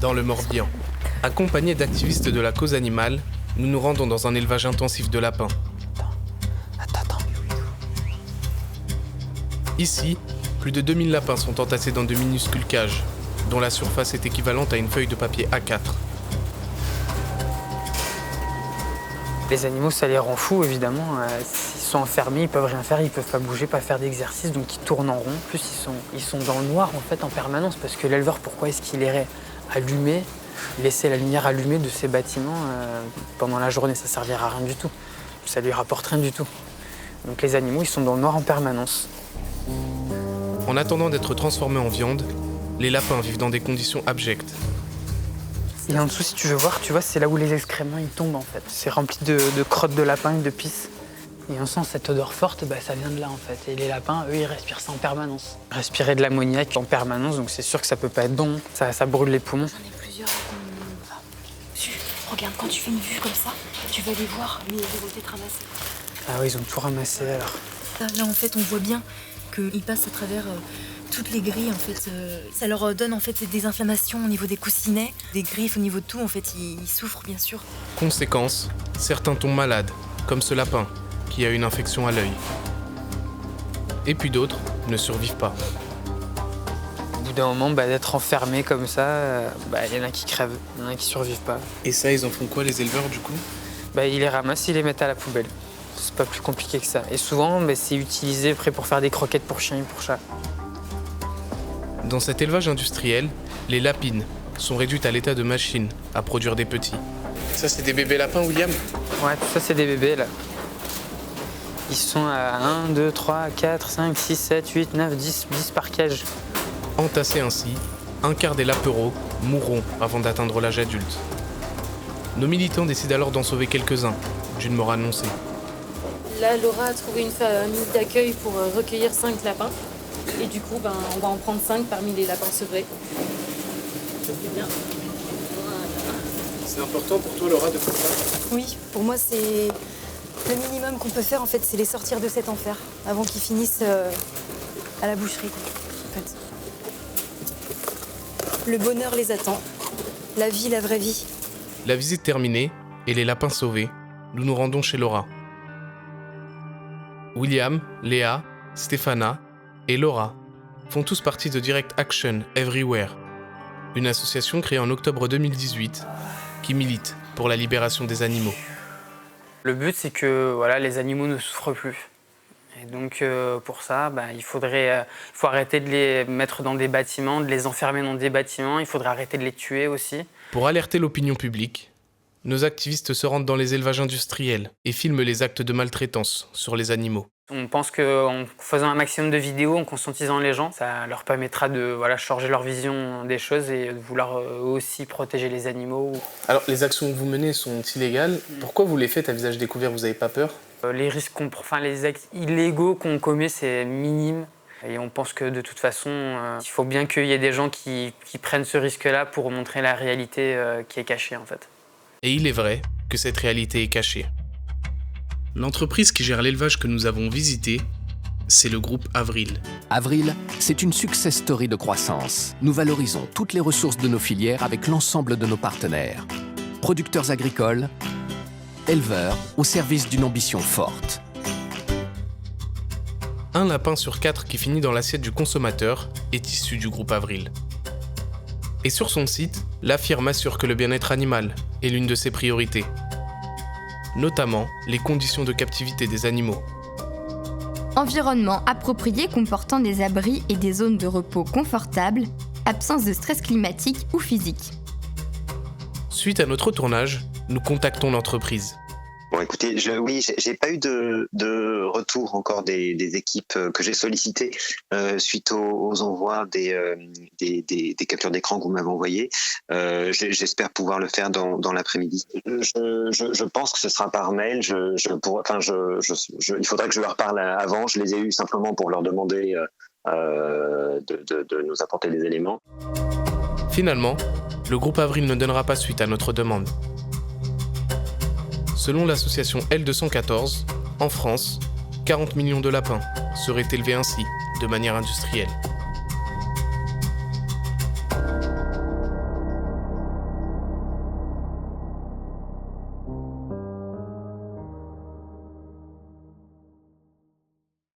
dans le Morbihan. Accompagnés d'activistes de la cause animale, nous nous rendons dans un élevage intensif de lapins. Attends. Ici, plus de 2000 lapins sont entassés dans de minuscules cages, dont la surface est équivalente à une feuille de papier A4. Les animaux, ça les rend fous, évidemment. S'ils sont enfermés, ils peuvent rien faire, ils peuvent pas bouger, pas faire d'exercice, donc ils tournent en rond. En plus, ils sont dans le noir, en fait, en permanence, parce que l'éleveur, pourquoi est-ce qu'il irait allumer, laisser la lumière allumée de ces bâtiments pendant la journée? Ça servira à rien du tout. Ça lui rapporte rien du tout. Donc les animaux, ils sont dans le noir en permanence. En attendant d'être transformés en viande, les lapins vivent dans des conditions abjectes. Et en dessous, si tu veux voir, tu vois, c'est là où les excréments ils tombent en fait. C'est rempli de crottes de lapin et de pisse. Et on sent cette odeur forte, ça vient de là en fait. Et les lapins, eux, ils respirent ça en permanence. Respirer de l'ammoniac en permanence, donc c'est sûr que ça peut pas être bon. Ça brûle les poumons. J'en ai plusieurs. Regarde, quand tu fais une vue comme ça, tu vas les voir, mais ils vont être ramassés. Ah oui, ils ont tout ramassé alors. Là, en fait, on voit bien qu'ils passent à travers toutes les grilles, en fait. Ça leur donne, en fait, des inflammations au niveau des coussinets, des griffes au niveau de tout. En fait, ils souffrent, bien sûr. Conséquence, certains tombent malades, comme ce lapin, qui a une infection à l'œil. Et puis d'autres ne survivent pas. Au bout d'un moment, d'être enfermé comme ça, il y en a qui crèvent, il y en a qui survivent pas. Et ça, ils en font quoi, les éleveurs, du coup? Ils les ramassent, ils les mettent à la poubelle. C'est pas plus compliqué que ça. Et souvent, c'est utilisé après pour faire des croquettes pour chiens et pour chats. Dans cet élevage industriel, les lapines sont réduites à l'état de machines à produire des petits. Ça, c'est des bébés lapins, William? Ouais, tout ça, c'est des bébés, là. Ils sont à 1, 2, 3, 4, 5, 6, 7, 8, 9, 10 par cage. Entassés ainsi, un quart des lapereaux mourront avant d'atteindre l'âge adulte. Nos militants décident alors d'en sauver quelques-uns, d'une mort annoncée. Là, Laura a trouvé une famille d'accueil pour recueillir 5 lapins. Et du coup, on va en prendre 5 parmi les lapins sevrés. C'est bien. Voilà. C'est important pour toi, Laura, de faire ça? Oui, pour moi, c'est le minimum qu'on peut faire, en fait, c'est les sortir de cet enfer avant qu'ils finissent à la boucherie, en fait. Le bonheur les attend. La vie, la vraie vie. La visite terminée et les lapins sauvés, nous nous rendons chez Laura. William, Léa, Stéphana et Laura font tous partie de Direct Action Everywhere, une association créée en octobre 2018 qui milite pour la libération des animaux. Le but, c'est que les animaux ne souffrent plus. Et donc, pour ça, il faut arrêter de les mettre dans des bâtiments, de les enfermer dans des bâtiments. Il faudrait arrêter de les tuer aussi. Pour alerter l'opinion publique, nos activistes se rendent dans les élevages industriels et filment les actes de maltraitance sur les animaux. On pense qu'en faisant un maximum de vidéos, en conscientisant les gens, ça leur permettra de changer leur vision des choses et de vouloir aussi protéger les animaux. Alors, les actions que vous menez sont illégales. Pourquoi vous les faites à visage découvert? Vous n'avez pas peur? Les risques, les actes illégaux qu'on commet, c'est minime. Et on pense que de toute façon, il faut bien qu'il y ait des gens qui prennent ce risque-là pour montrer la réalité qui est cachée, en fait. Et il est vrai que cette réalité est cachée. L'entreprise qui gère l'élevage que nous avons visité, c'est le groupe Avril. Avril, c'est une success story de croissance. Nous valorisons toutes les ressources de nos filières avec l'ensemble de nos partenaires. Producteurs agricoles, éleveurs, au service d'une ambition forte. Un lapin sur 4 qui finit dans l'assiette du consommateur est issu du groupe Avril. Et sur son site, la firme assure que le bien-être animal est l'une de ses priorités. Notamment les conditions de captivité des animaux. Environnement approprié comportant des abris et des zones de repos confortables, absence de stress climatique ou physique. Suite à notre tournage, nous contactons l'entreprise. Bon, écoutez, j'ai pas eu de retour encore des équipes que j'ai sollicitées suite aux envois des captures d'écran que vous m'avez envoyées. J'espère pouvoir le faire dans l'après-midi. Je pense que ce sera par mail. Il faudrait que je leur parle avant. Je les ai eus simplement pour leur demander de nous apporter des éléments. Finalement, le groupe Avril ne donnera pas suite à notre demande. Selon l'association L214, en France, 40 millions de lapins seraient élevés ainsi, de manière industrielle.